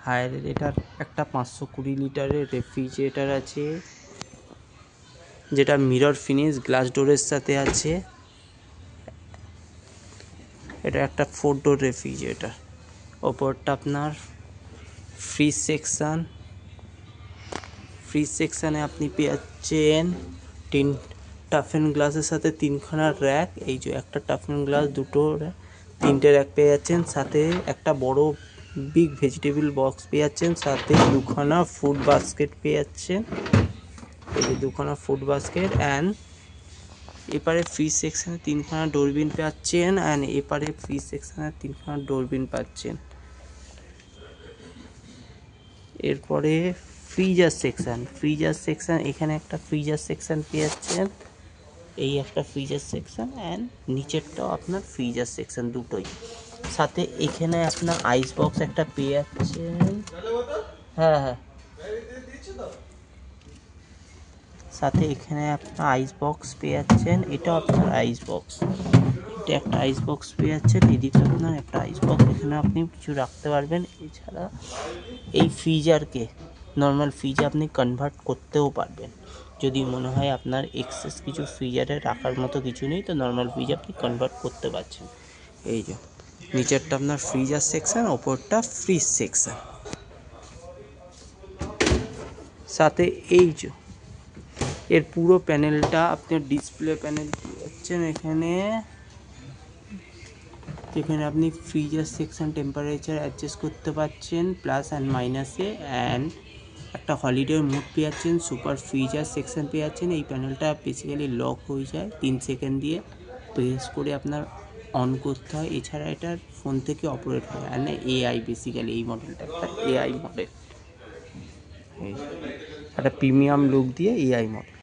হায়ারের এটার একটা 520 লিটারের রেফ্রিজারেটর আছে, যেটা মিরর ফিনিশ গ্লাস ডোরের সাথে আছে। এটা একটা 4 ডোর রেফ্রিজারেটর। ওপরটা আপনার ফ্রিজ সেকশানে আপনি পেয়েছেন টাফেন গ্লাসের সাথে 3খানা র্যাক। এই যে একটা টাফেন গ্লাস, 3টে র্যাক পেয়ে যাচ্ছেন, সাথে একটা বড় বিগ ভেজিটেবল বক্স পেয়ে যাচ্ছেন, সাথে 2খানা ফুড বাস্কেট পেয়ে যাচ্ছেন। এই যে 2খানা ফুড বাস্কেট। অ্যান্ড এপারে ফ্রিজ সেকশানে 3খানা ডোরবিন পাচ্ছেন, অ্যান্ড এপারে ফ্রিজ সেকশানে 3খানা ডোরবিন পাচ্ছেন। এরপরে ফ্রিজার সেকশন, এখানে একটা ফ্রিজার সেকশন পেয়ে যাচ্ছেন, এই একটা ফ্রিজার সেকশন, অ্যান্ড নিচেরটাও আপনার ফ্রিজার সেকশন, দুটোই। সাথে এখানে আপনার আইস বক্স একটা পেয়ে যাচ্ছেন। হ্যাঁ, সাথে এখানে আপনার আইস বক্স পেয়ে যাচ্ছেন, এটা আপনার আইস বক্স, এটা একটা আইস বক্স পেয়ে যাচ্ছেন। এদিকে আপনার একটা আইস বক্স, এখানে আপনি কিছু রাখতে পারবেন। এছাড়া এই ফ্রিজারকে নর্মাল ফ্রিজে আপনি কনভার্ট করতেও পারবেন, যদি মনে হয় আপনার এক্সেস কিছু ফ্রিজারে রাখার মতো কিছু নেই, তো নর্মাল ফ্রিজে আপনি কনভার্ট করতে পারছেন। এই যে নিচেরটা আপনার ফ্রিজার সেকশন, ওপরটা ফ্রিজ সেকশন। সাথে এই যে এর পুরো প্যানেলটা আপনার ডিসপ্লে প্যানেল পাচ্ছেন এখানে, যেখানে আপনি ফ্রিজার সেকশন টেম্পারেচার অ্যাডজাস্ট করতে পারছেন প্লাস অ্যান্ড মাইনাসে। অ্যান্ড একটা হলিডে মোড পেয়ে যাচ্ছেন, সুপার ফ্রিজার সেকশন পেয়ে যাচ্ছেন। এই প্যানেলটা বেসিক্যালি লক হয়ে যায় 3 সেকেন্ড দিয়ে, প্রেস করে আপনার অন করতে হয়। এছাড়া এটার ফোন থেকে অপারেট হয়, আর না এআই, বেসিক্যালি এই মডেলটা একটা এআই মডেল, একটা প্রিমিয়াম লুক দিয়ে এআই মডেল।